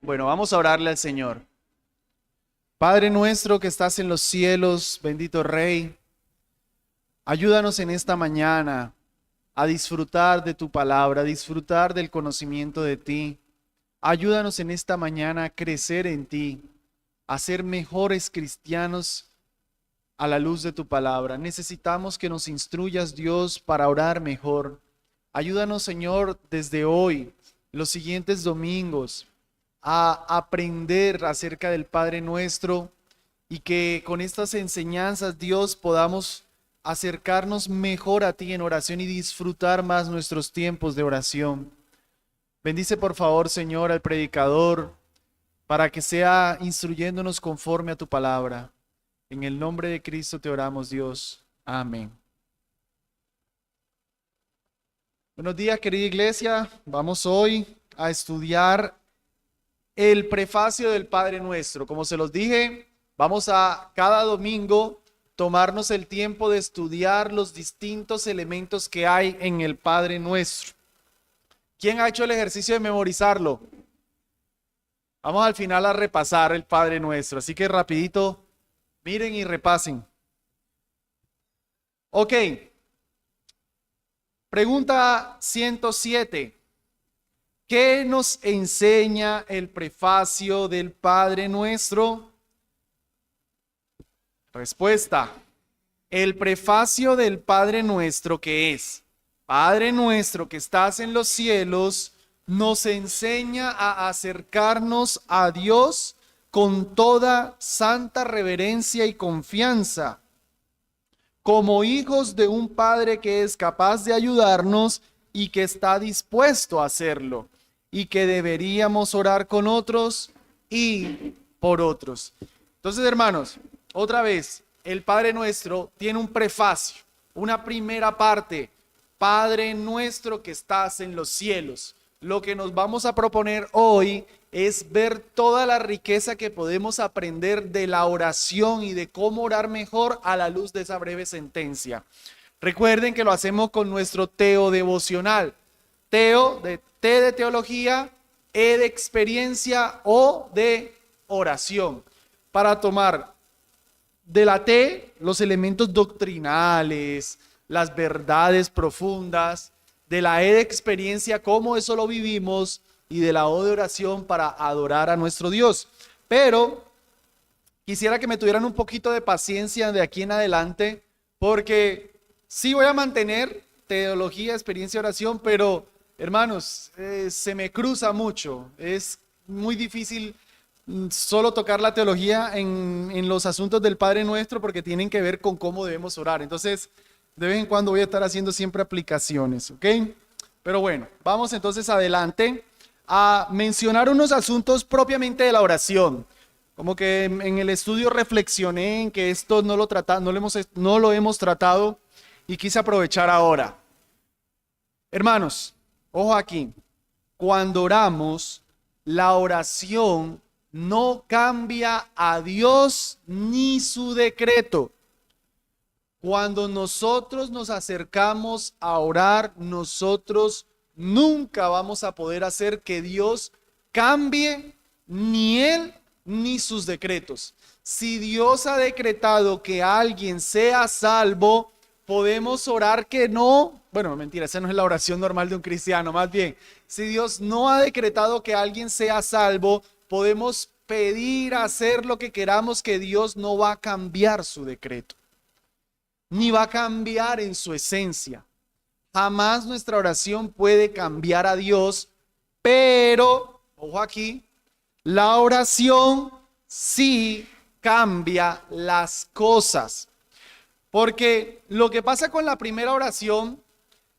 Bueno, vamos a orarle al Señor. Padre nuestro que estás en los cielos, bendito Rey, ayúdanos en esta mañana a disfrutar de tu palabra, a disfrutar del conocimiento de ti. Ayúdanos en esta mañana a crecer en ti, a ser mejores cristianos a la luz de tu palabra. Necesitamos que nos instruyas, Dios, para orar mejor. Ayúdanos, Señor, desde hoy, los siguientes domingos, a aprender acerca del Padre Nuestro y que con estas enseñanzas, Dios, podamos acercarnos mejor a ti en oración y disfrutar más nuestros tiempos de oración. Bendice por favor, Señor, al predicador para que sea instruyéndonos conforme a tu palabra. En el nombre de Cristo te oramos, Dios. Amén. Buenos días, querida iglesia. Vamos hoy a estudiar el prefacio del Padre Nuestro. Como se los dije, vamos a cada domingo tomarnos el tiempo de estudiar los distintos elementos que hay en el Padre Nuestro. ¿Quién ha hecho el ejercicio de memorizarlo? Vamos al final a repasar el Padre Nuestro, así que rapidito, miren y repasen. Ok, pregunta 107. ¿Qué nos enseña el prefacio del Padre Nuestro? Respuesta. El prefacio del Padre Nuestro, que es: Padre nuestro que estás en los cielos, nos enseña a acercarnos a Dios con toda santa reverencia y confianza, como hijos de un Padre que es capaz de ayudarnos y que está dispuesto a hacerlo, y que deberíamos orar con otros y por otros. Entonces, hermanos, otra vez, el Padre Nuestro tiene un prefacio, una primera parte: Padre nuestro que estás en los cielos. Lo que nos vamos a proponer hoy es ver toda la riqueza que podemos aprender de la oración y de cómo orar mejor a la luz de esa breve sentencia. Recuerden que lo hacemos con nuestro Teo devocional. Teo, de T de teología, E de experiencia, O de oración. Para tomar de la T los elementos doctrinales, las verdades profundas, de la E de experiencia, cómo eso lo vivimos, y de la O de oración para adorar a nuestro Dios. Pero quisiera que me tuvieran un poquito de paciencia de aquí en adelante, porque sí voy a mantener teología, experiencia, oración, pero hermanos, se me cruza mucho. Es muy difícil solo tocar la teología en los asuntos del Padre Nuestro, porque tienen que ver con cómo debemos orar. Entonces, de vez en cuando voy a estar haciendo siempre aplicaciones, ¿ok? Pero bueno, vamos entonces adelante a mencionar unos asuntos propiamente de la oración. Como que en el estudio reflexioné en que esto no lo hemos tratado y quise aprovechar ahora. Hermanos, ojo aquí. Cuando oramos, la oración no cambia a Dios ni su decreto. Cuando nosotros nos acercamos a orar, nosotros nunca vamos a poder hacer que Dios cambie ni Él ni sus decretos. Si Dios ha decretado que alguien sea salvo, podemos orar que no. Bueno, mentira, esa no es la oración normal de un cristiano. Más bien, si Dios no ha decretado que alguien sea salvo, podemos pedir, hacer lo que queramos, que Dios no va a cambiar su decreto, ni va a cambiar en su esencia. Jamás nuestra oración puede cambiar a Dios, pero, ojo aquí, la oración sí cambia las cosas. Porque lo que pasa con la primera oración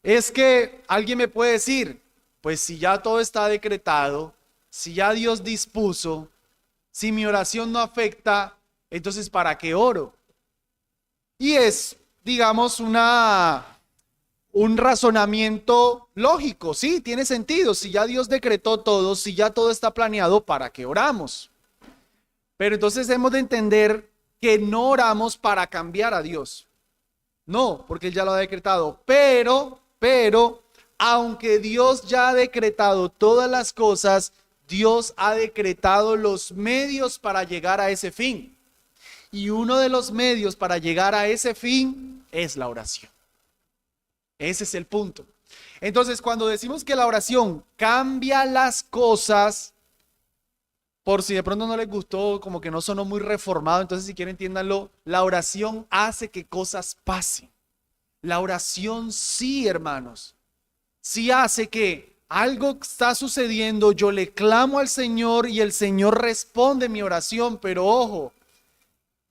es que alguien me puede decir: pues si ya todo está decretado, si ya Dios dispuso, si mi oración no afecta, entonces ¿para qué oro? Y es, digamos, un razonamiento lógico, sí, tiene sentido. Si ya Dios decretó todo, si ya todo está planeado, ¿para qué oramos? Pero entonces hemos de entender que no oramos para cambiar a Dios. No, porque Él ya lo ha decretado. Pero, aunque Dios ya ha decretado todas las cosas, Dios ha decretado los medios para llegar a ese fin. Y uno de los medios para llegar a ese fin es la oración. Ese es el punto. Entonces, cuando decimos que la oración cambia las cosas, por si de pronto no les gustó, como que no sonó muy reformado, entonces si quieren entiéndanlo, la oración hace que cosas pasen. La oración sí, hermanos, sí hace que algo está sucediendo, yo le clamo al Señor y el Señor responde mi oración, pero ojo,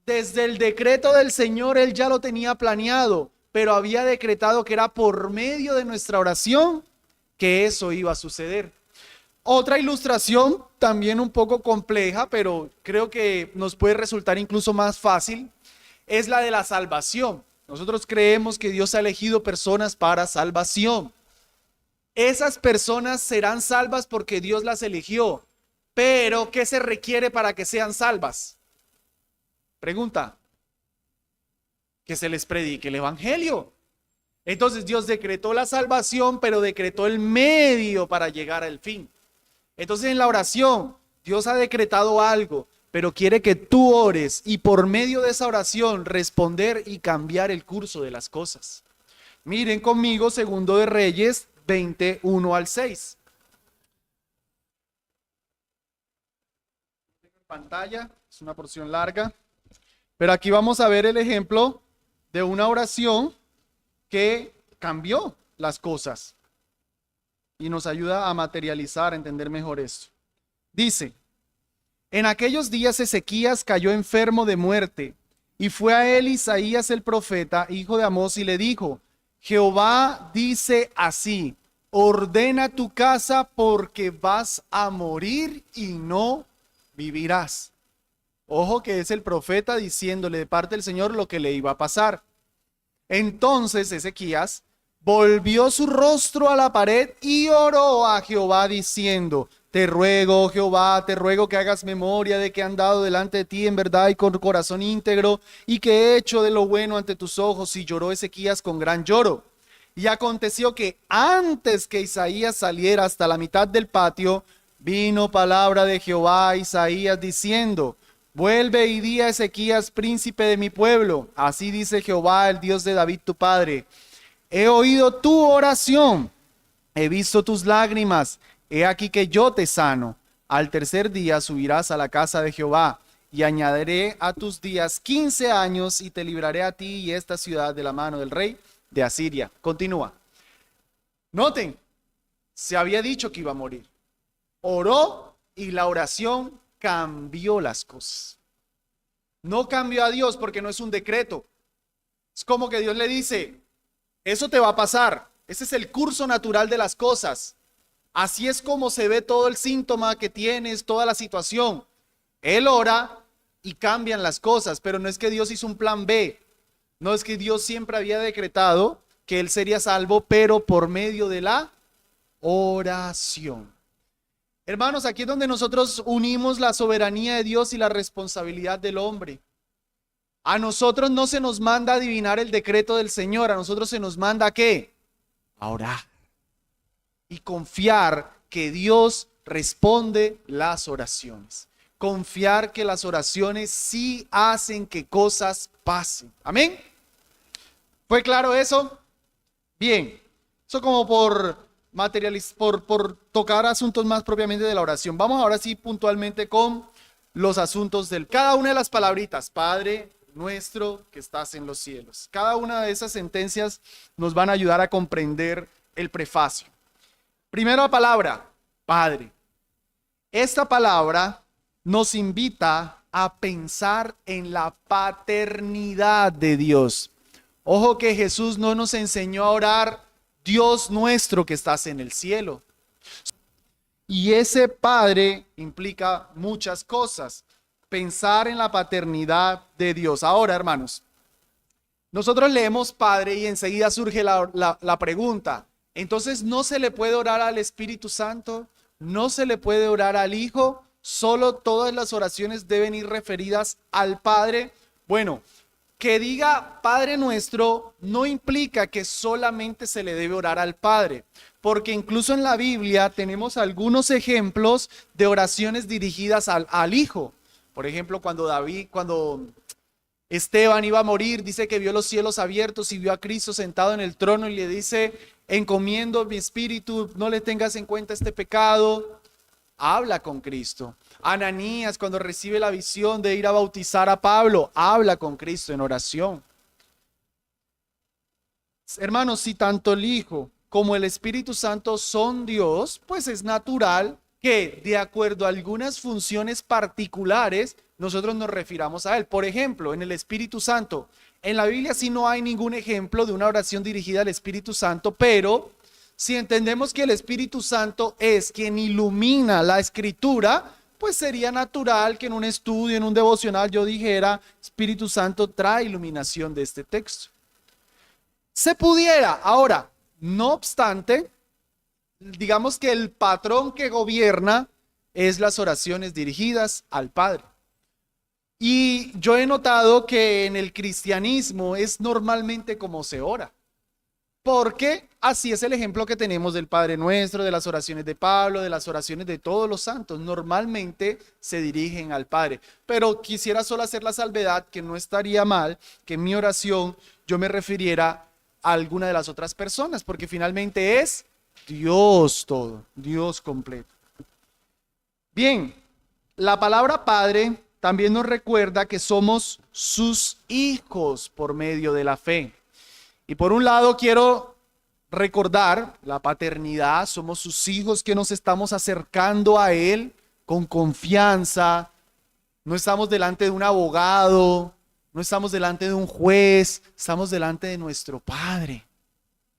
desde el decreto del Señor Él ya lo tenía planeado, pero había decretado que era por medio de nuestra oración que eso iba a suceder. Otra ilustración, también un poco compleja, pero creo que nos puede resultar incluso más fácil, es la de la salvación. Nosotros creemos que Dios ha elegido personas para salvación. Esas personas serán salvas porque Dios las eligió, pero ¿qué se requiere para que sean salvas? Pregunta. Que se les predique el evangelio. Entonces Dios decretó la salvación, pero decretó el medio para llegar al fin. Entonces en la oración, Dios ha decretado algo, pero quiere que tú ores y por medio de esa oración responder y cambiar el curso de las cosas. Miren conmigo Segundo de Reyes 21 al 6. En pantalla, es una porción larga, pero aquí vamos a ver el ejemplo de una oración que cambió las cosas y nos ayuda a materializar, a entender mejor esto. Dice, en aquellos días Ezequías cayó enfermo de muerte y fue a él Isaías el profeta, hijo de Amós, y le dijo, Jehová dice así, ordena tu casa porque vas a morir y no vivirás. Ojo que es el profeta diciéndole de parte del Señor lo que le iba a pasar. Entonces Ezequías volvió su rostro a la pared y oró a Jehová diciendo, te ruego, Jehová, te ruego que hagas memoria de que he andado delante de ti en verdad y con corazón íntegro y que he hecho de lo bueno ante tus ojos. Y lloró Ezequías con gran lloro. Y aconteció que antes que Isaías saliera hasta la mitad del patio, vino palabra de Jehová a Isaías diciendo, vuelve y di a Ezequías, príncipe de mi pueblo. Así dice Jehová, el Dios de David tu padre. He oído tu oración, he visto tus lágrimas, he aquí que yo te sano. Al tercer día subirás a la casa de Jehová, y añadiré a tus días 15 años, y te libraré a ti y esta ciudad de la mano del rey de Asiria. Continúa. Noten, se había dicho que iba a morir. Oró y la oración cambió las cosas. No cambió a Dios porque no es un decreto. Es como que Dios le dice, eso te va a pasar. Ese es el curso natural de las cosas. Así es como se ve todo el síntoma que tienes, toda la situación. Él ora y cambian las cosas, pero no es que Dios hizo un plan B. No es que Dios siempre había decretado que él sería salvo, pero por medio de la oración. Hermanos, aquí es donde nosotros unimos la soberanía de Dios y la responsabilidad del hombre. A nosotros no se nos manda adivinar el decreto del Señor, a nosotros se nos manda ¿qué? A orar y confiar que Dios responde las oraciones. Confiar que las oraciones sí hacen que cosas pasen. ¿Amén? ¿Fue claro eso? Bien, eso como por tocar asuntos más propiamente de la oración. Vamos ahora sí puntualmente con los asuntos del cada una de las palabritas. Padre nuestro que estás en los cielos. Cada una de esas sentencias nos van a ayudar a comprender el prefacio. Primera palabra, Padre. Esta palabra nos invita a pensar en la paternidad de Dios. Ojo que Jesús no nos enseñó a orar Dios nuestro que estás en el cielo. Y ese Padre implica muchas cosas. Pensar en la paternidad de Dios. Ahora, hermanos, nosotros leemos Padre y enseguida surge la pregunta. Entonces, ¿no se le puede orar al Espíritu Santo? ¿No se le puede orar al Hijo? ¿Solo todas las oraciones deben ir referidas al Padre? Bueno, Que diga Padre Nuestro no implica que solamente se le debe orar al Padre, porque incluso en la Biblia tenemos algunos ejemplos de oraciones dirigidas al Hijo. Por ejemplo, cuando Esteban iba a morir, dice que vio los cielos abiertos y vio a Cristo sentado en el trono y le dice: encomiendo mi espíritu, no le tengas en cuenta este pecado. Habla con Cristo. Ananías, cuando recibe la visión de ir a bautizar a Pablo, habla con Cristo en oración. Hermanos, si tanto el Hijo como el Espíritu Santo son Dios, pues es natural que de acuerdo a algunas funciones particulares nosotros nos refiramos a Él. Por ejemplo, en el Espíritu Santo, en la Biblia sí no hay ningún ejemplo de una oración dirigida al Espíritu Santo, pero si entendemos que el Espíritu Santo es quien ilumina la Escritura, pues sería natural que en un estudio, en un devocional, yo dijera: Espíritu Santo trae iluminación de este texto. Se pudiera. Ahora, no obstante, digamos que el patrón que gobierna es las oraciones dirigidas al Padre. Y yo he notado que en el cristianismo es normalmente como se ora, porque así es el ejemplo que tenemos del Padre Nuestro, de las oraciones de Pablo, de las oraciones de todos los santos. Normalmente se dirigen al Padre. Pero quisiera solo hacer la salvedad que no estaría mal que en mi oración yo me refiriera a alguna de las otras personas, porque finalmente es Dios todo, Dios completo. Bien, la palabra Padre también nos recuerda que somos sus hijos por medio de la fe. Y por un lado quiero recordar la paternidad, somos sus hijos que nos estamos acercando a Él con confianza, no estamos delante de un abogado, no estamos delante de un juez, estamos delante de nuestro Padre.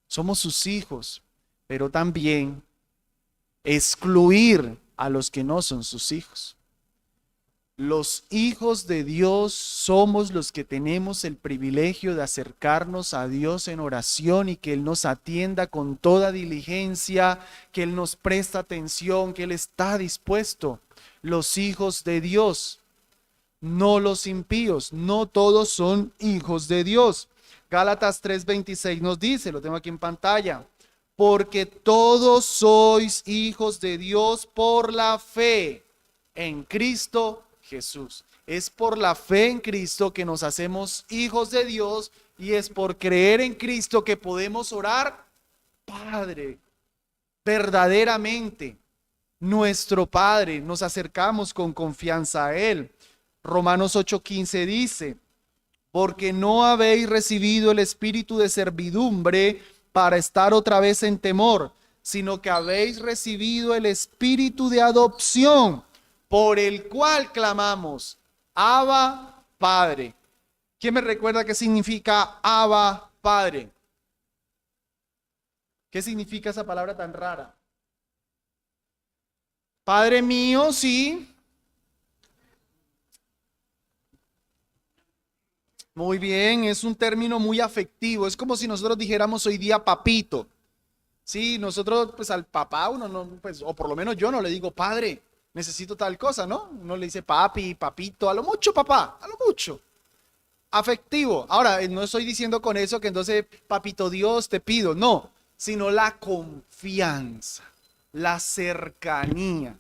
Somos sus hijos, pero también excluir a los que no son sus hijos. Los hijos de Dios somos los que tenemos el privilegio de acercarnos a Dios en oración y que Él nos atienda con toda diligencia, que Él nos presta atención, que Él está dispuesto. Los hijos de Dios, no los impíos, no todos son hijos de Dios. Gálatas 3:26 nos dice, lo tengo aquí en pantalla: porque todos sois hijos de Dios por la fe en Cristo Jesús. Es por la fe en Cristo que nos hacemos hijos de Dios y es por creer en Cristo que podemos orar: Padre, verdaderamente, nuestro Padre. Nos acercamos con confianza a Él. Romanos 8:15 dice: porque no habéis recibido el espíritu de servidumbre para estar otra vez en temor, sino que habéis recibido el espíritu de adopción, por el cual clamamos: Abba, Padre. ¿Quién me recuerda qué significa Abba, Padre? ¿Qué significa esa palabra tan rara? Padre mío, sí. Muy bien, es un término muy afectivo. Es como si nosotros dijéramos hoy día papito. Sí, nosotros pues al papá uno no, pues, o por lo menos yo no le digo padre, necesito tal cosa, ¿no? Uno le dice papi, papito, a lo mucho papá, a lo mucho. Afectivo. Ahora, no estoy diciendo con eso que entonces, papito Dios, te pido, no, sino la confianza, la cercanía.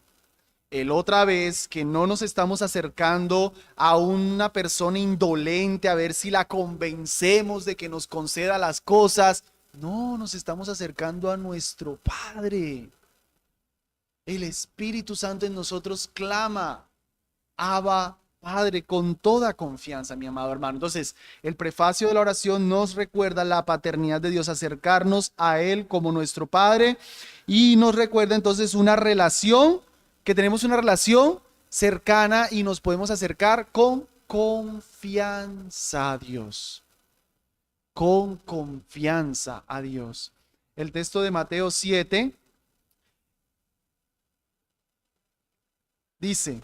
El otra vez que no nos estamos acercando a una persona indolente a ver si la convencemos de que nos conceda las cosas. No, nos estamos acercando a nuestro Padre. El Espíritu Santo en nosotros clama: Abba, Padre, con toda confianza, mi amado hermano. Entonces, el prefacio de la oración nos recuerda la paternidad de Dios, acercarnos a Él como nuestro Padre, y nos recuerda entonces una relación, que tenemos una relación cercana y nos podemos acercar con confianza a Dios. Con confianza a Dios. El texto de Mateo 7 dice: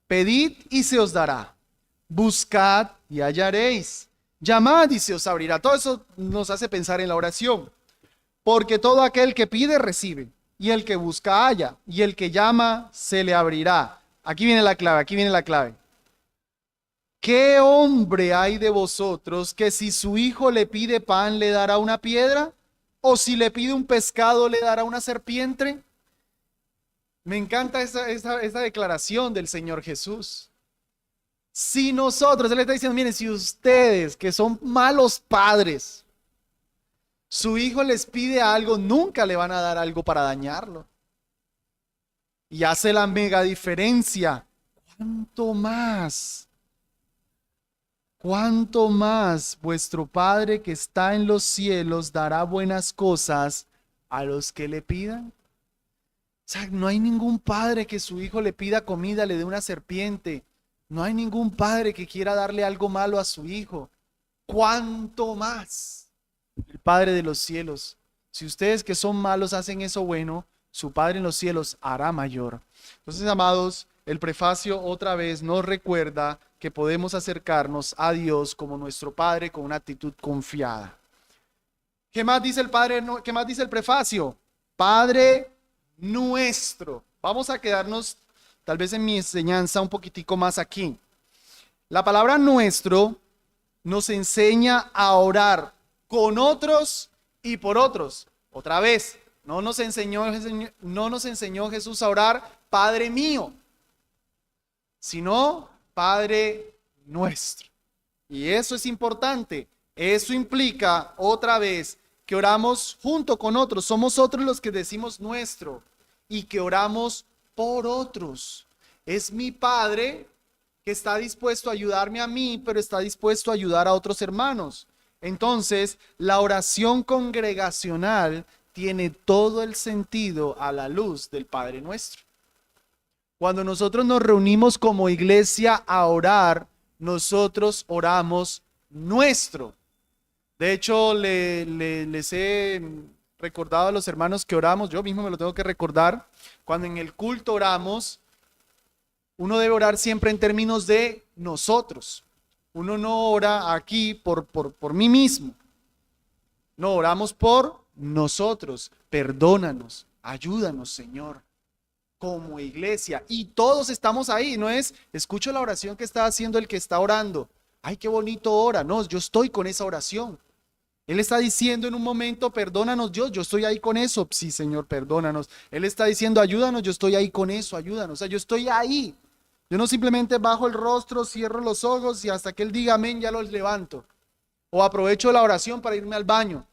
pedid y se os dará, buscad y hallaréis, llamad y se os abrirá. Todo eso nos hace pensar en la oración, porque todo aquel que pide recibe, y el que busca halla, y el que llama se le abrirá. Aquí viene la clave, aquí viene la clave. ¿qué hombre hay de vosotros que si su hijo le pide pan le dará una piedra? ¿O si le pide un pescado le dará una serpiente? Me encanta esa declaración del Señor Jesús. Si nosotros, Él está diciendo, miren, si ustedes que son malos padres, su hijo les pide algo, nunca le van a dar algo para dañarlo. Y hace la mega diferencia. ¿Cuánto más vuestro Padre que está en los cielos dará buenas cosas a los que le pidan? O sea, no hay ningún padre que su hijo le pida comida, le dé una serpiente. No hay ningún padre que quiera darle algo malo a su hijo. ¿Cuánto más el Padre de los cielos? Si ustedes que son malos hacen eso bueno, su Padre en los cielos hará mayor. Entonces, amados, el prefacio otra vez nos recuerda que podemos acercarnos a Dios como nuestro Padre con una actitud confiada. ¿Qué más dice el Padre? ¿Qué más dice el prefacio? Padre nuestro. Vamos a quedarnos tal vez en mi enseñanza un poquitico más aquí. La palabra nuestro nos enseña a orar con otros y por otros. Otra vez, no nos enseñó Jesús a orar Padre mío, sino Padre nuestro. Y eso es importante. Eso implica otra vez que oramos junto con otros. Somos otros los que decimos nuestro y que oramos por otros. Es mi Padre que está dispuesto a ayudarme a mí, pero está dispuesto a ayudar a otros hermanos. Entonces, la oración congregacional tiene todo el sentido a la luz del Padre nuestro. Cuando nosotros nos reunimos como iglesia a orar, nosotros oramos nuestro. De hecho, les he recordado a los hermanos que oramos, yo mismo me lo tengo que recordar, cuando en el culto oramos, uno debe orar siempre en términos de nosotros. Uno no ora aquí por mí mismo. No, oramos por nosotros. Perdónanos, ayúdanos, Señor, como iglesia. Y todos estamos ahí, no es, escucho la oración que está haciendo el que está orando. Ay, qué bonito ora. No, yo estoy con esa oración. Él está diciendo en un momento, perdónanos Dios, yo estoy ahí con eso. Sí, Señor, perdónanos. Él está diciendo, ayúdanos, yo estoy ahí con eso, ayúdanos. O sea, yo estoy ahí. Yo no simplemente bajo el rostro, cierro los ojos y hasta que Él diga amén, ya los levanto. O aprovecho la oración para irme al baño.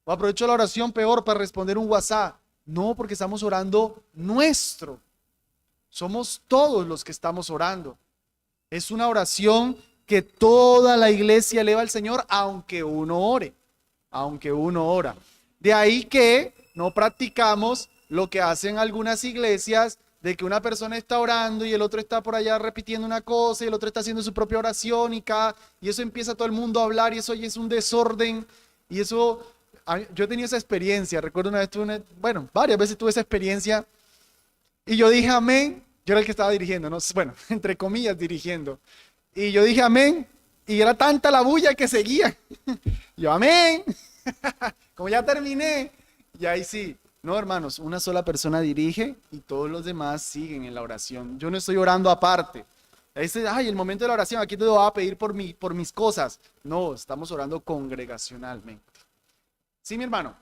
O aprovecho la oración peor para responder un WhatsApp. No, porque estamos orando nuestro. Somos todos los que estamos orando. Es una oración que toda la iglesia eleva al Señor, aunque uno ore. Aunque uno ora. De ahí que no practicamos lo que hacen algunas iglesias, de que una persona está orando y el otro está por allá repitiendo una cosa y el otro está haciendo su propia oración y eso empieza todo el mundo a hablar y eso ya es un desorden. Y eso, yo he tenido esa experiencia, recuerdo una vez varias veces tuve esa experiencia y yo dije amén, yo era el que estaba dirigiendo, ¿no? Bueno, entre comillas dirigiendo. Y yo dije amén y era tanta la bulla que seguía. Yo amén, como ya terminé, y ahí sí. No, hermanos, una sola persona dirige y todos los demás siguen en la oración. Yo no estoy orando aparte. Ahí dice, ay, el momento de la oración, aquí te voy a pedir por mis cosas. No, estamos orando congregacionalmente. ¿Sí, mi hermano?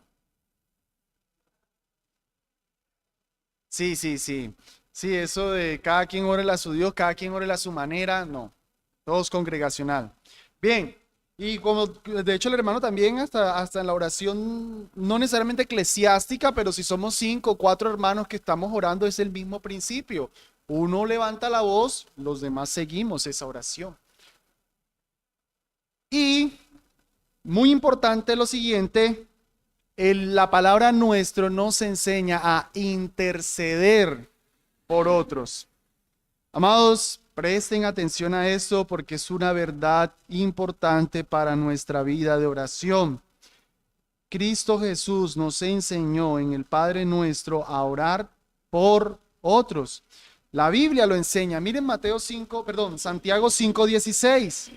Sí, sí, sí. Sí, eso de cada quien ore a su Dios, cada quien ore a su manera, no. Todos congregacional. Bien. Y como de hecho el hermano también hasta en la oración, no necesariamente eclesiástica, pero si somos 5 o 4 hermanos que estamos orando, es el mismo principio. Uno levanta la voz, los demás seguimos esa oración. Y muy importante lo siguiente, la palabra nuestro nos enseña a interceder por otros. Amados, presten atención a esto porque es una verdad importante para nuestra vida de oración. Cristo Jesús nos enseñó en el Padre Nuestro a orar por otros. La Biblia lo enseña. Miren Santiago 5:16.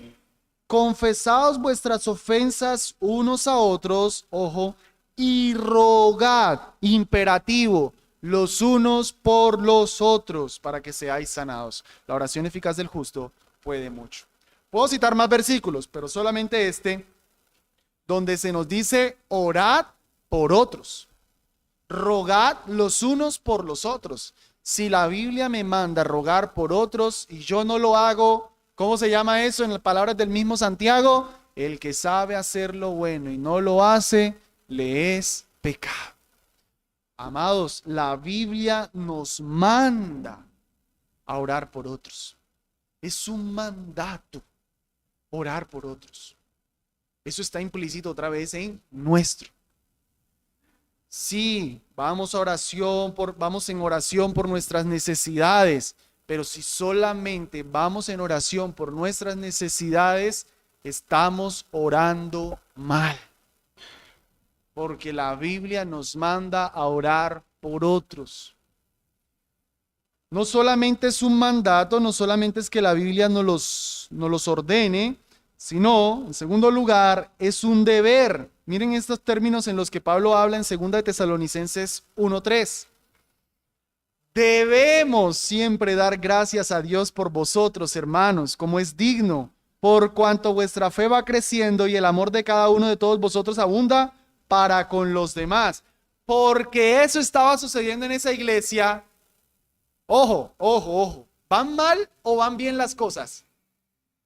Confesaos vuestras ofensas unos a otros, ojo, y rogad, imperativo, los unos por los otros, para que seáis sanados. La oración eficaz del justo puede mucho. Puedo citar más versículos, pero solamente este, donde se nos dice orad por otros, rogad los unos por los otros. Si la Biblia me manda rogar por otros y yo no lo hago, ¿cómo se llama eso en las palabras del mismo Santiago? El que sabe hacer lo bueno y no lo hace, le es pecado. Amados, la Biblia nos manda a orar por otros. Es un mandato orar por otros. Eso está implícito otra vez en nuestro. Sí, vamos en oración por nuestras necesidades, pero si solamente vamos en oración por nuestras necesidades, estamos orando mal. Porque la Biblia nos manda a orar por otros. No solamente es un mandato, no solamente es que la Biblia nos los ordene, sino, en segundo lugar, es un deber. Miren estos términos en los que Pablo habla en 2 de Tesalonicenses 1:3. Debemos siempre dar gracias a Dios por vosotros, hermanos, como es digno, por cuanto vuestra fe va creciendo y el amor de cada uno de todos vosotros abunda para con los demás. Porque eso estaba sucediendo en esa iglesia. Ojo, ojo, ojo. ¿Van mal o van bien las cosas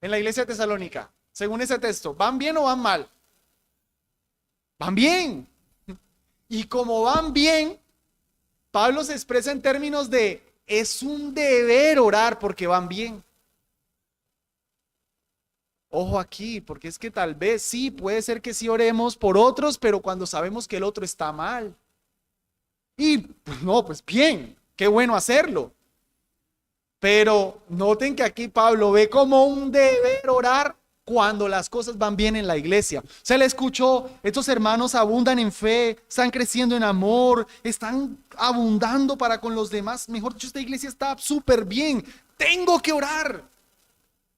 en la iglesia de Tesalónica? Según ese texto, ¿van bien o van mal? Van bien. Y como van bien, Pablo se expresa en términos de es un deber orar porque van bien. Ojo aquí, porque es que tal vez sí, puede ser que sí oremos por otros, pero cuando sabemos que el otro está mal. Y pues no, pues bien, qué bueno hacerlo. Pero noten que aquí Pablo ve como un deber orar cuando las cosas van bien en la iglesia. Se le escuchó, estos hermanos abundan en fe, están creciendo en amor, están abundando para con los demás. Mejor dicho, esta iglesia está súper bien. Tengo que orar.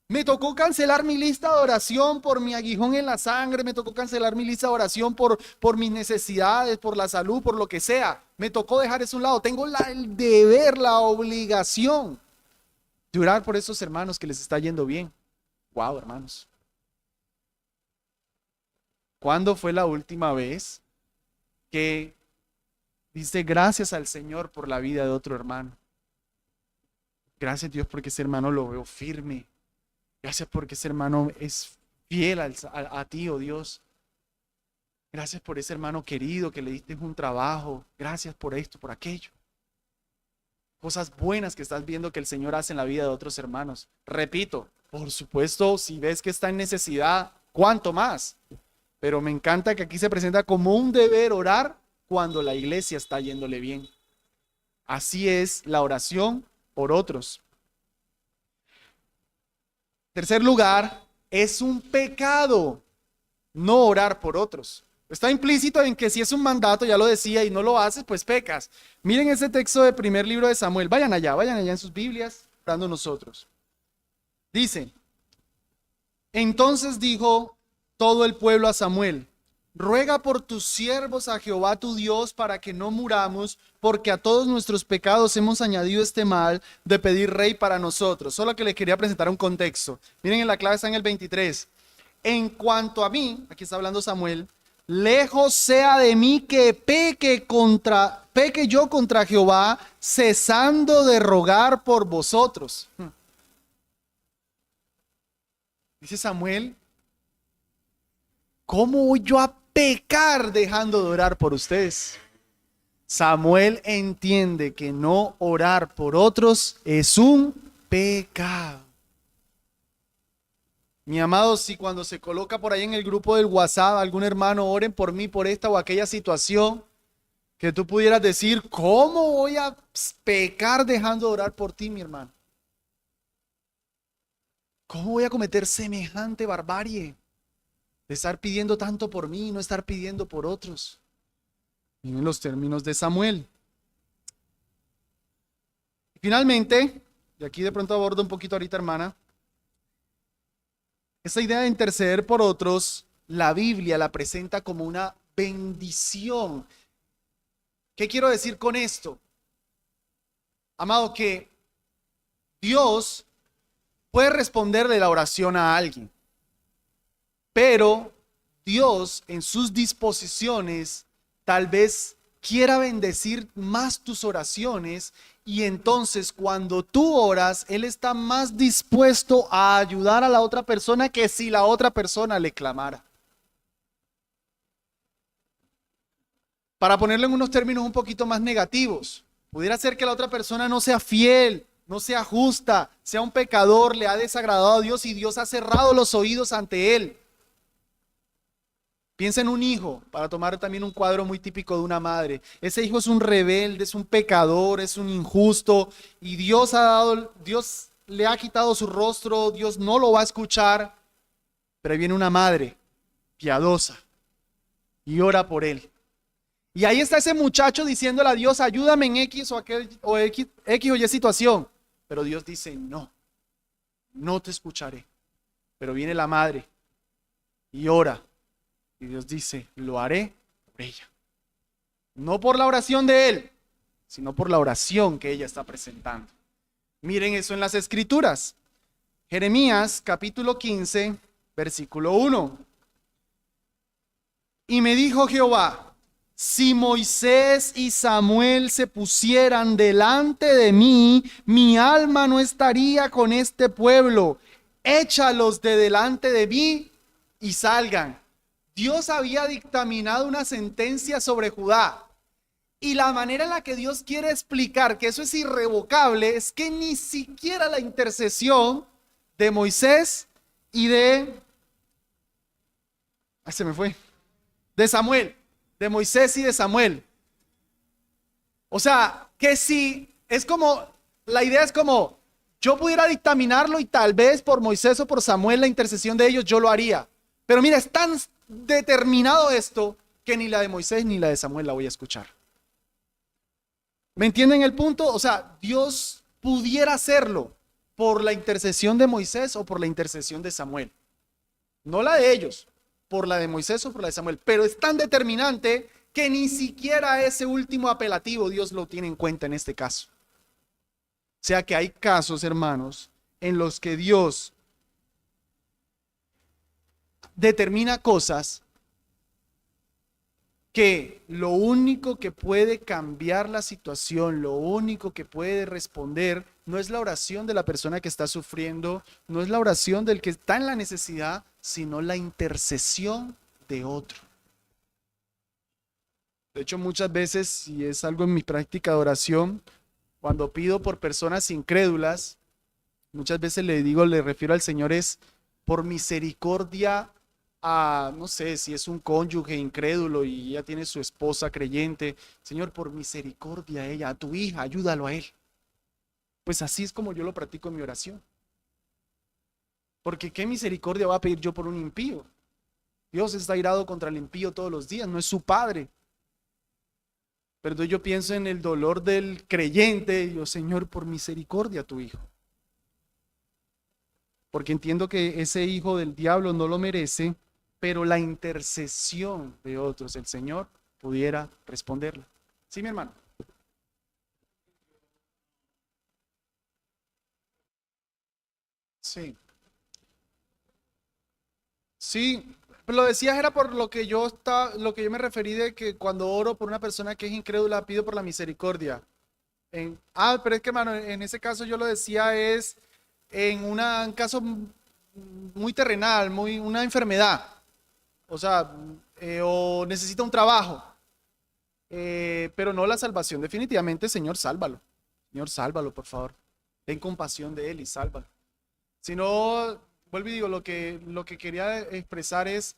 Me tocó cancelar mi lista de oración por mi aguijón en la sangre, me tocó cancelar mi lista de oración por mis necesidades, por la salud, por lo que sea. Me tocó dejar eso a un lado. Tengo el deber, la obligación de orar por esos hermanos que les está yendo bien. Wow, hermanos. ¿Cuándo fue la última vez que dice gracias al Señor por la vida de otro hermano? Gracias Dios porque ese hermano lo veo firme. Gracias porque ese hermano es fiel a ti, oh Dios. Gracias por ese hermano querido que le diste un trabajo. Gracias por esto, por aquello. Cosas buenas que estás viendo que el Señor hace en la vida de otros hermanos. Repito, por supuesto, si ves que está en necesidad, ¿cuánto más? Pero me encanta que aquí se presenta como un deber orar cuando la iglesia está yéndole bien. Así es la oración por otros. Tercer lugar, es un pecado no orar por otros. Está implícito en que si es un mandato, ya lo decía, y no lo haces, pues pecas. Miren ese texto de primer libro de Samuel. Vayan allá en sus Biblias, orando nosotros. Dice, entonces dijo todo el pueblo a Samuel, ruega por tus siervos a Jehová tu Dios para que no muramos, porque a todos nuestros pecados hemos añadido este mal de pedir rey para nosotros. Solo que les quería presentar un contexto. Miren, en la clave está en el 23. En cuanto a mí, aquí está hablando Samuel, lejos sea de mí que peque yo contra Jehová, cesando de rogar por vosotros. Dice Samuel, ¿cómo voy yo a pecar dejando de orar por ustedes? Samuel entiende que no orar por otros es un pecado. Mi amado, si cuando se coloca por ahí en el grupo del WhatsApp algún hermano, oren por mí por esta o aquella situación, que tú pudieras decir, ¿cómo voy a pecar dejando de orar por ti, mi hermano? ¿Cómo voy a cometer semejante barbarie de estar pidiendo tanto por mí y no estar pidiendo por otros? Miren los términos de Samuel. Y finalmente, y aquí de pronto abordo un poquito ahorita, hermana, esa idea de interceder por otros, la Biblia la presenta como una bendición. ¿Qué quiero decir con esto? Amado, que Dios puede responderle la oración a alguien, pero Dios en sus disposiciones tal vez quiera bendecir más tus oraciones, y entonces cuando tú oras, Él está más dispuesto a ayudar a la otra persona que si la otra persona le clamara. Para ponerlo en unos términos un poquito más negativos, pudiera ser que la otra persona no sea fiel, no sea justa, sea un pecador, le ha desagradado a Dios y Dios ha cerrado los oídos ante él. Piensa en un hijo, para tomar también un cuadro muy típico de una madre. Ese hijo es un rebelde, es un pecador, es un injusto, y Dios le ha quitado su rostro, Dios no lo va a escuchar, pero ahí viene una madre piadosa y ora por él. Y ahí está ese muchacho diciéndole a Dios, ayúdame en X o X o Y situación. Pero Dios dice, no, no te escucharé. Pero viene la madre y ora. Y Dios dice, lo haré por ella. No por la oración de él, sino por la oración que ella está presentando. Miren eso en las Escrituras. Jeremías capítulo 15, versículo 1. Y me dijo Jehová, si Moisés y Samuel se pusieran delante de mí, mi alma no estaría con este pueblo. Échalos de delante de mí y salgan. Dios había dictaminado una sentencia sobre Judá. Y la manera en la que Dios quiere explicar que eso es irrevocable es que ni siquiera la intercesión de Moisés y se me fue. De Samuel. De Moisés y de Samuel. O sea, que si es como, la idea es como, yo pudiera dictaminarlo y tal vez por Moisés o por Samuel la intercesión de ellos yo lo haría. Pero mira, es tan determinado esto que ni la de Moisés ni la de Samuel la voy a escuchar. ¿Me entienden el punto? O sea, Dios pudiera hacerlo por la intercesión de Moisés o por la intercesión de Samuel. No la de ellos, por la de Moisés o por la de Samuel, pero es tan determinante que ni siquiera ese último apelativo Dios lo tiene en cuenta en este caso. O sea que hay casos, hermanos, en los que Dios determina cosas que lo único que puede cambiar la situación, lo único que puede responder, no es la oración de la persona que está sufriendo, no es la oración del que está en la necesidad, sino la intercesión de otro. De hecho, muchas veces, y es algo en mi práctica de oración, cuando pido por personas incrédulas, muchas veces le refiero al Señor es por misericordia a, no sé, si es un cónyuge incrédulo y ella tiene su esposa creyente, Señor, por misericordia a ella, a tu hija, ayúdalo a él. Pues así es como yo lo practico en mi oración. Porque ¿qué misericordia va a pedir yo por un impío? Dios está irado contra el impío todos los días, no es su padre. Pero entonces yo pienso en el dolor del creyente y yo, Señor, por misericordia a tu hijo. Porque entiendo que ese hijo del diablo no lo merece, pero la intercesión de otros, el Señor pudiera responderla. ¿Sí, mi hermano? Sí. Sí, lo decías era por lo que yo me referí de que cuando oro por una persona que es incrédula, pido por la misericordia. Pero es que, hermano, en ese caso yo lo decía es en un caso muy terrenal, una enfermedad. O sea, o necesita un trabajo, pero no la salvación. Definitivamente, Señor, sálvalo. Señor, sálvalo, por favor. Ten compasión de él y sálvalo. Si no, vuelvo y digo, lo que quería expresar es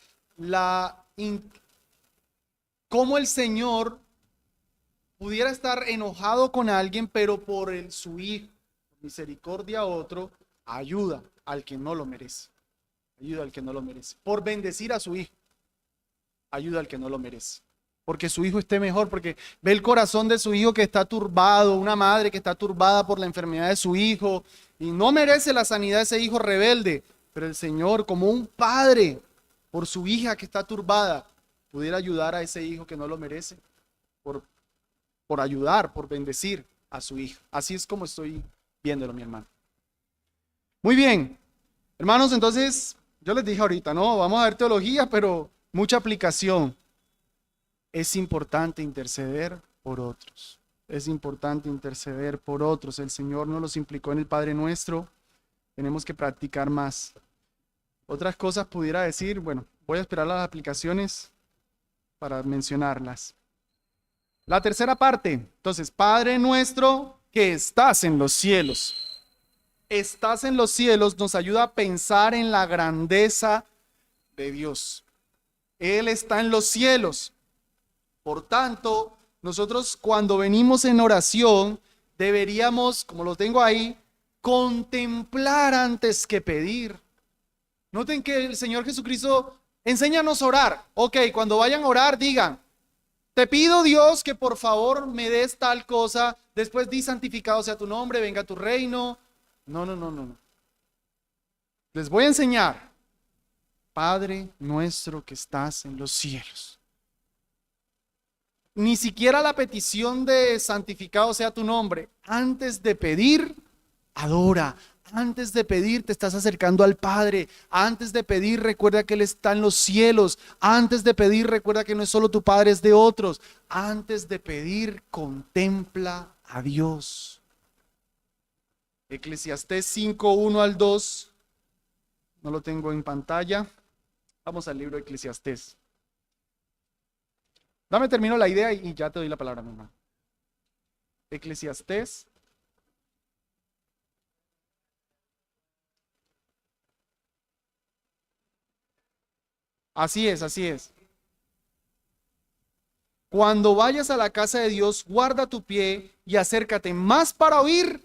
cómo el Señor pudiera estar enojado con alguien, pero por su hijo, misericordia a otro, ayuda al que no lo merece. Ayuda al que no lo merece. Por bendecir a su hijo, ayuda al que no lo merece. Porque su hijo esté mejor, porque ve el corazón de su hijo que está turbado, una madre que está turbada por la enfermedad de su hijo y no merece la sanidad de ese hijo rebelde, pero el Señor, como un padre, por su hija que está turbada, pudiera ayudar a ese hijo que no lo merece, por, por ayudar, por bendecir a su hijo. Así es como estoy viéndolo, mi hermano. Muy bien, hermanos, entonces yo les dije ahorita, no, vamos a ver teología, pero mucha aplicación. Es importante interceder por otros. Es importante interceder por otros. El Señor nos los implicó en el Padre Nuestro. Tenemos que practicar más. Otras cosas pudiera decir, bueno, voy a esperar las aplicaciones para mencionarlas. La tercera parte, entonces, Padre nuestro que estás en los cielos. Estás en los cielos nos ayuda a pensar en la grandeza de Dios. Él está en los cielos. Por tanto, nosotros cuando venimos en oración, deberíamos, como lo tengo ahí, contemplar antes que pedir. Noten que el Señor Jesucristo enséñanos a orar. Ok, cuando vayan a orar, digan, te pido Dios que por favor me des tal cosa, después di santificado sea tu nombre, venga tu reino. No, no, no, no, no. Les voy a enseñar, Padre nuestro que estás en los cielos. Ni siquiera la petición de santificado sea tu nombre. Antes de pedir, adora. Antes de pedir, te estás acercando al Padre. Antes de pedir, recuerda que Él está en los cielos. Antes de pedir, recuerda que no es solo tu Padre, es de otros. Antes de pedir, contempla a Dios. Eclesiastés 5, 1 al 2. No lo tengo en pantalla. Vamos al libro de Eclesiastés. Dame termino la idea y ya te doy la palabra, mi hermano. Eclesiastés. Así es, así es. Cuando vayas a la casa de Dios, guarda tu pie y acércate más para oír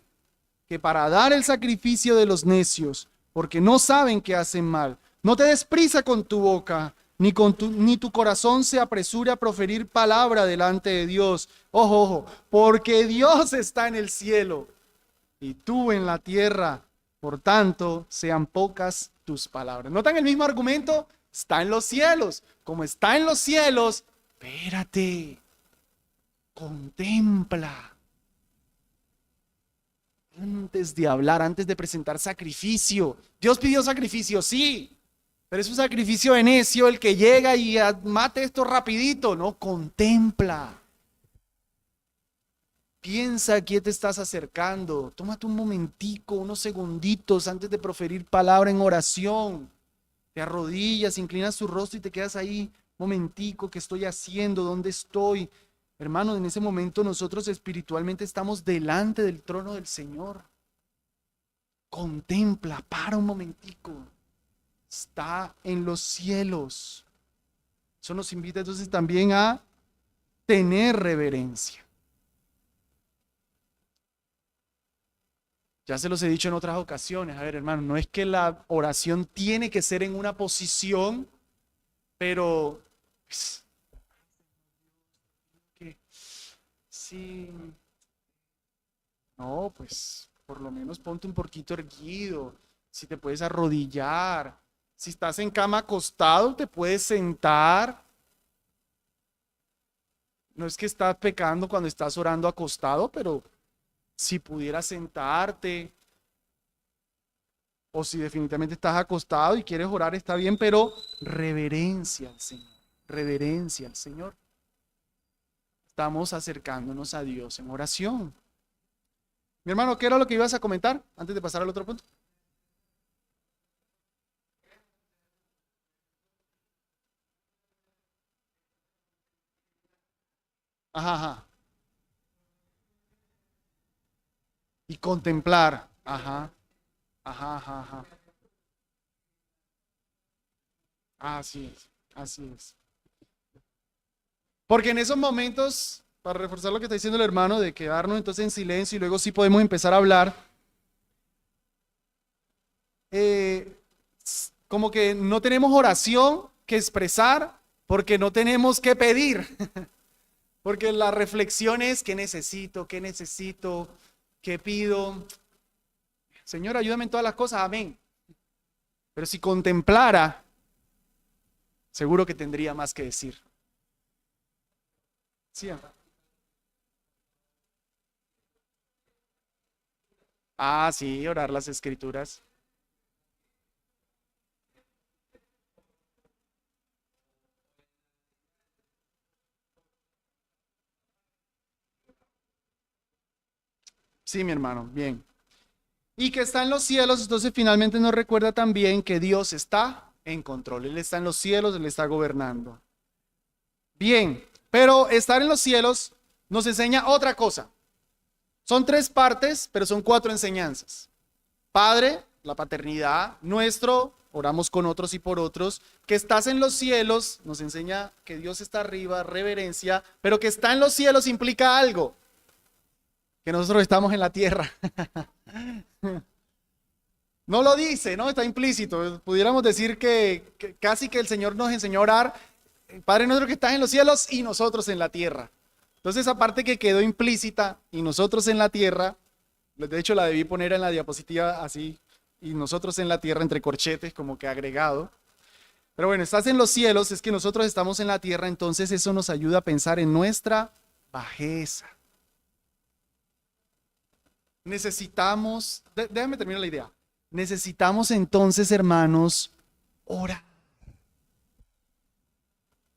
que para dar el sacrificio de los necios, porque no saben que hacen mal. No te des prisa con tu boca, ni tu corazón se apresure a proferir palabra delante de Dios. Ojo, ojo, porque Dios está en el cielo y tú en la tierra. Por tanto, sean pocas tus palabras. ¿Notan el mismo argumento? Está en los cielos. Como está en los cielos, espérate, contempla. Antes de hablar, antes de presentar sacrificio. Dios pidió sacrificio, sí, pero es un sacrificio de necio el que llega y mate esto rapidito. No, contempla. Piensa a quién te estás acercando. Tómate un momentico, unos segunditos antes de proferir palabra en oración. Te arrodillas, inclinas tu rostro y te quedas ahí. Momentico, ¿qué estoy haciendo? ¿Dónde estoy? Hermano, en ese momento nosotros espiritualmente estamos delante del trono del Señor. Contempla, para un momentico. Está en los cielos. Eso nos invita entonces también a tener reverencia. Ya se los he dicho en otras ocasiones. A ver, hermano, no es que la oración tiene que ser en una posición, pero pues, que sí. No, pues por lo menos ponte un poquito erguido. Si te puedes arrodillar. Si estás en cama acostado, te puedes sentar. No es que estás pecando cuando estás orando acostado, pero si pudieras sentarte, o si definitivamente estás acostado y quieres orar, está bien, pero reverencia al Señor, reverencia al Señor. Estamos acercándonos a Dios en oración. Mi hermano, ¿qué era lo que ibas a comentar antes de pasar al otro punto? Ajá, ajá. Y contemplar. Ajá, ajá, ajá, ajá. Así es, así es. Porque en esos momentos, para reforzar lo que está diciendo el hermano, de quedarnos entonces en silencio y luego sí podemos empezar a hablar, como que no tenemos oración que expresar porque no tenemos que pedir. Porque la reflexión es, qué necesito, qué pido? Señor, ayúdame en todas las cosas, amén. Pero si contemplara, seguro que tendría más que decir. Sí. Ah, sí, orar las escrituras. Sí, mi hermano, bien. Y que está en los cielos, entonces finalmente nos recuerda también que Dios está en control. Él está en los cielos, Él está gobernando. Bien, pero estar en los cielos nos enseña otra cosa. Son tres partes, pero son cuatro enseñanzas. Padre, la paternidad, nuestro, oramos con otros y por otros, que estás en los cielos, nos enseña que Dios está arriba, reverencia, pero que está en los cielos implica algo, que nosotros estamos en la tierra. No lo dice, ¿no? Está implícito. Pudiéramos decir que casi que el Señor nos enseñó a orar, Padre nuestro que estás en los cielos y nosotros en la tierra. Entonces esa parte que quedó implícita y nosotros en la tierra, de hecho la debí poner en la diapositiva así, y nosotros en la tierra entre corchetes como que agregado. Pero bueno, estás en los cielos, es que nosotros estamos en la tierra, entonces eso nos ayuda a pensar en nuestra bajeza. Necesitamos, déjame terminar la idea. Necesitamos entonces, hermanos, orar.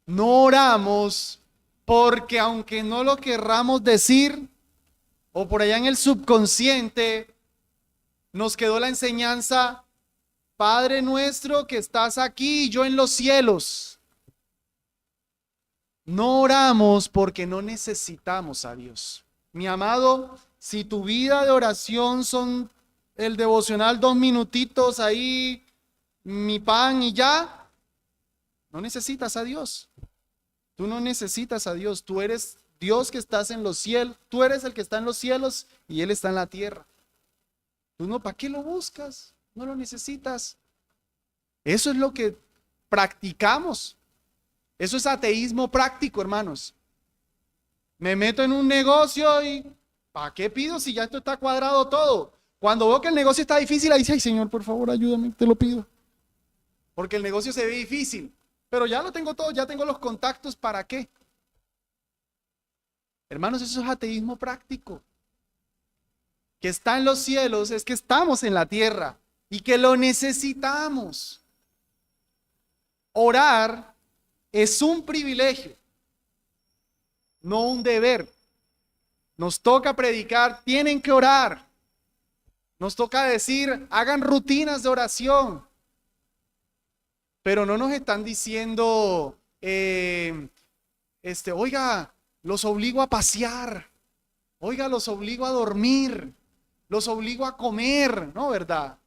No oramos porque aunque no lo querramos decir, o por allá en el subconsciente, nos quedó la enseñanza, Padre nuestro que estás aquí y yo en los cielos. No oramos porque no necesitamos a Dios. Mi amado, si tu vida de oración son el devocional 2 minutitos ahí, mi pan y ya, no necesitas a Dios. Tú no necesitas a Dios. Tú eres Dios que estás en los cielos. Tú eres el que está en los cielos y Él está en la tierra. Tú no, ¿para qué lo buscas? No lo necesitas. Eso es lo que practicamos. Eso es ateísmo práctico, hermanos. Me meto en un negocio y ¿para qué pido si ya esto está cuadrado todo? Cuando veo que el negocio está difícil, ahí dice, ay Señor, por favor, ayúdame, te lo pido. Porque el negocio se ve difícil. Pero ya lo tengo todo, ya tengo los contactos, ¿para qué? Hermanos, eso es ateísmo práctico. Que está en los cielos es que estamos en la tierra y que lo necesitamos. Orar es un privilegio, no un deber. Nos toca predicar, tienen que orar. Nos toca decir, hagan rutinas de oración. Pero no nos están diciendo, oiga, los obligo a pasear. Oiga, los obligo a dormir. Los obligo a comer, ¿no? ¿Verdad?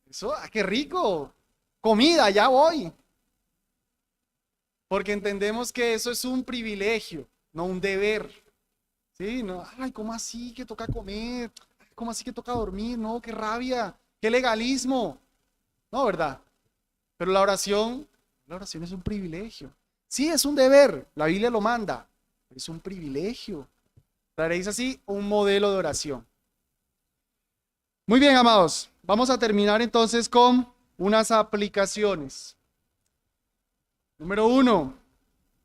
Eso, qué rico. Comida, ya voy. Porque entendemos que eso es un privilegio, no un deber. Sí, no, ay, ¿cómo así que toca comer? ¿Cómo así que toca dormir? No, qué rabia, qué legalismo. No, ¿verdad? Pero la oración es un privilegio. Sí, es un deber, la Biblia lo manda, pero es un privilegio. Traeréis así un modelo de oración. Muy bien, amados, vamos a terminar entonces con unas aplicaciones. Número 1,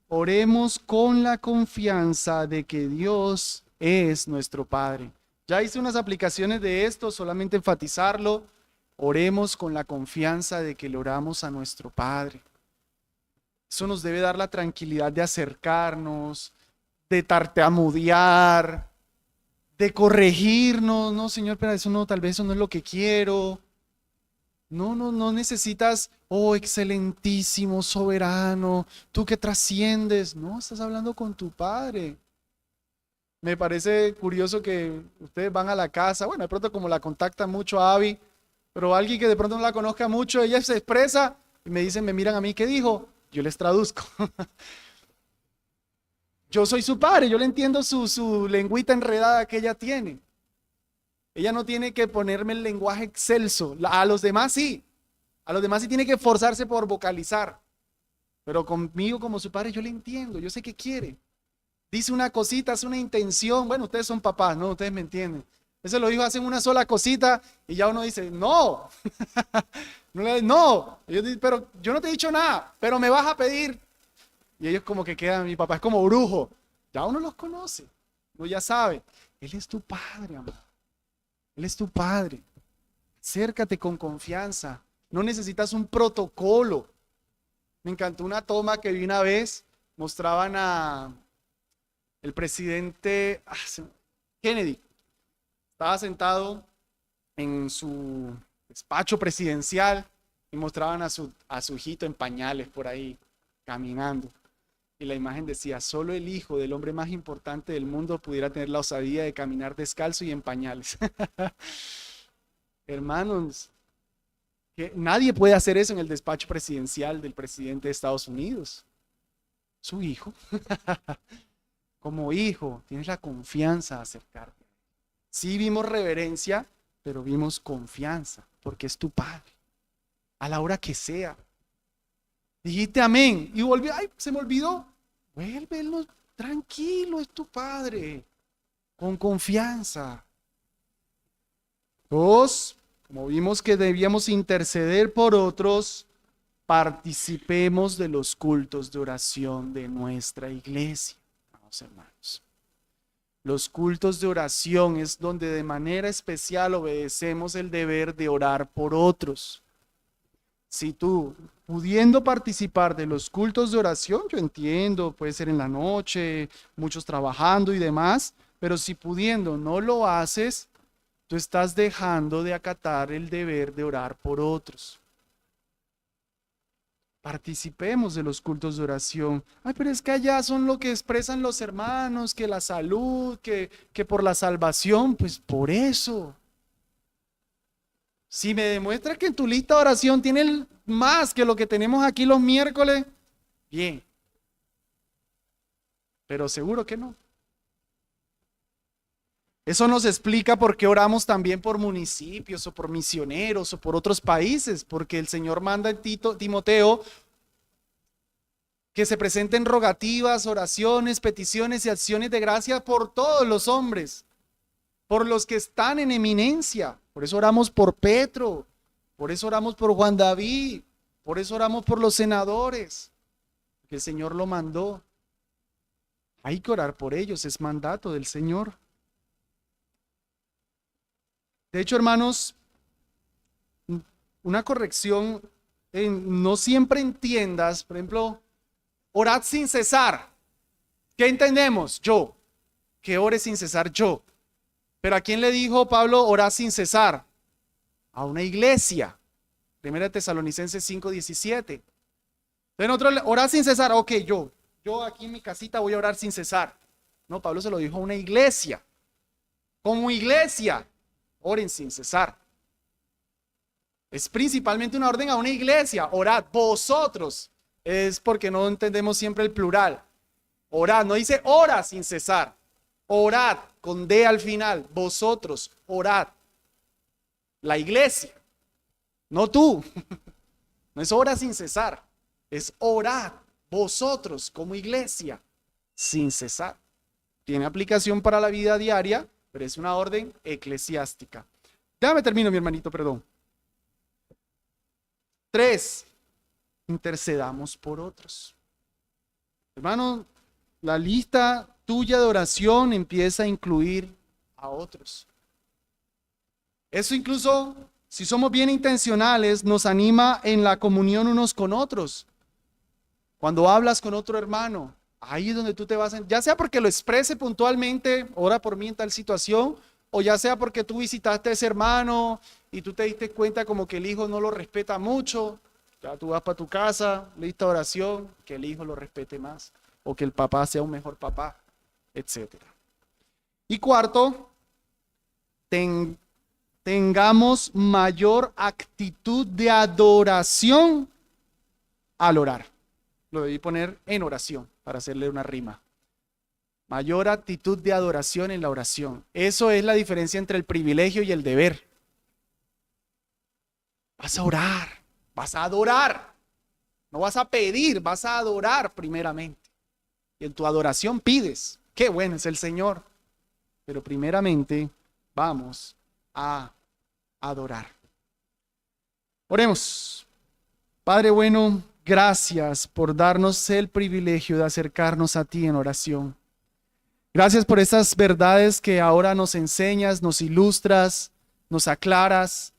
oremos con la confianza de que Dios es nuestro Padre. Ya hice unas aplicaciones de esto, solamente enfatizarlo. Oremos con la confianza de que le oramos a nuestro Padre. Eso nos debe dar la tranquilidad de acercarnos, de tartamudear, de corregirnos. No, Señor, pero eso no, tal vez eso no es lo que quiero. No necesitas, oh excelentísimo soberano, tú que trasciendes. No, estás hablando con tu Padre. Me parece curioso que ustedes van a la casa, bueno, de pronto como la contacta mucho a Abby, pero alguien que de pronto no la conozca mucho, ella se expresa y me dicen, me miran a mí, ¿qué dijo? Yo les traduzco. Yo soy su padre, yo le entiendo su lengüita enredada que ella tiene. Ella no tiene que ponerme el lenguaje excelso. A los demás sí. A los demás sí tiene que esforzarse por vocalizar. Pero conmigo como su padre yo le entiendo, yo sé qué quiere. Dice una cosita, hace una intención. Bueno, ustedes son papás, ¿no? Ustedes me entienden. Eso los hijos hacen una sola cosita y ya uno dice, no. No. Pero yo no te he dicho nada, pero me vas a pedir. Y ellos como que quedan, mi papá es como brujo. Ya uno los conoce, uno ya sabe. Él es tu padre, amor. Él es tu Padre. Acércate con confianza. No necesitas un protocolo. Me encantó una toma que vi una vez. Mostraban a el presidente Kennedy. Estaba sentado en su despacho presidencial y mostraban a su hijito en pañales por ahí, caminando. Y la imagen decía, solo el hijo del hombre más importante del mundo pudiera tener la osadía de caminar descalzo y en pañales. Hermanos, que nadie puede hacer eso en el despacho presidencial del presidente de Estados Unidos. Su hijo. Como hijo, tienes la confianza de acercarte. Sí vimos reverencia, pero vimos confianza, porque es tu padre. A la hora que sea. Dijiste amén y volvió, ay, se me olvidó. Vuélvelo, tranquilo, es tu padre. Con confianza. Dos, como vimos que debíamos interceder por otros, participemos de los cultos de oración de nuestra iglesia. Vamos, hermanos. Los cultos de oración es donde de manera especial obedecemos el deber de orar por otros. Si tú, pudiendo participar de los cultos de oración, yo entiendo, puede ser en la noche, muchos trabajando y demás, pero si pudiendo no lo haces, tú estás dejando de acatar el deber de orar por otros. Participemos de los cultos de oración. Ay, pero es que allá son lo que expresan los hermanos, que la salud, que por la salvación, pues por eso. Si me demuestra que en tu lista de oración tiene más que lo que tenemos aquí los miércoles, bien. Pero seguro que no. Eso nos explica por qué oramos también por municipios o por misioneros o por otros países, porque el Señor manda en Timoteo que se presenten rogativas, oraciones, peticiones y acciones de gracia por todos los hombres, por los que están en eminencia. Por eso oramos por Petro, por eso oramos por Juan David, por eso oramos por los senadores, que el Señor lo mandó. Hay que orar por ellos, es mandato del Señor. De hecho, hermanos, una corrección, no siempre entiendas, por ejemplo, orad sin cesar. ¿Qué entendemos? Yo, que ore sin cesar yo. Pero ¿a quién le dijo Pablo orad sin cesar? A una iglesia. 1 Tesalonicenses 5:17. Entonces nosotros orad sin cesar, ok, yo aquí en mi casita voy a orar sin cesar. No, Pablo se lo dijo a una iglesia. Como iglesia, oren sin cesar. Es principalmente una orden a una iglesia. Orad vosotros. Es porque no entendemos siempre el plural. Orad, no dice ora sin cesar. Orad con D al final. Vosotros, orad. La iglesia. No tú. No es ora sin cesar. Es orad vosotros como iglesia sin cesar. Tiene aplicación para la vida diaria, pero es una orden eclesiástica. Déjame termino, mi hermanito, perdón. 3. Intercedamos por otros. Hermano, la lista tuya de oración empieza a incluir a otros. Eso incluso, si somos bien intencionales, nos anima en la comunión unos con otros. Cuando hablas con otro hermano, ahí es donde tú te vas, ya sea porque lo exprese puntualmente, ora por mí en tal situación, o ya sea porque tú visitaste a ese hermano y tú te diste cuenta como que el hijo no lo respeta mucho, ya tú vas para tu casa, lista de oración, que el hijo lo respete más, o que el papá sea un mejor papá, etc. Y cuarto, tengamos mayor actitud de adoración al orar. Lo debí poner en oración para hacerle una rima. Mayor actitud de adoración en la oración. Eso es la diferencia entre el privilegio y el deber. Vas a orar, vas a adorar. No vas a pedir, vas a adorar primeramente. Y en tu adoración pides. Qué bueno es el Señor. Pero primeramente vamos a adorar. Oremos. Padre bueno, gracias por darnos el privilegio de acercarnos a ti en oración. Gracias por estas verdades que ahora nos enseñas, nos ilustras, nos aclaras.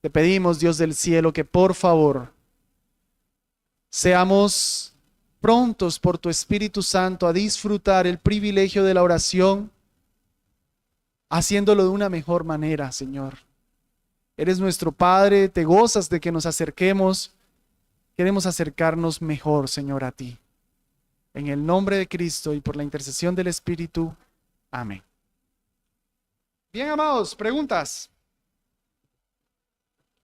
Te pedimos, Dios del cielo, que por favor seamos prontos por tu Espíritu Santo a disfrutar el privilegio de la oración haciéndolo de una mejor manera, Señor. Eres nuestro Padre, te gozas de que nos acerquemos. Queremos acercarnos mejor, Señor, a ti. En el nombre de Cristo y por la intercesión del Espíritu. Amén. Bien, amados, preguntas.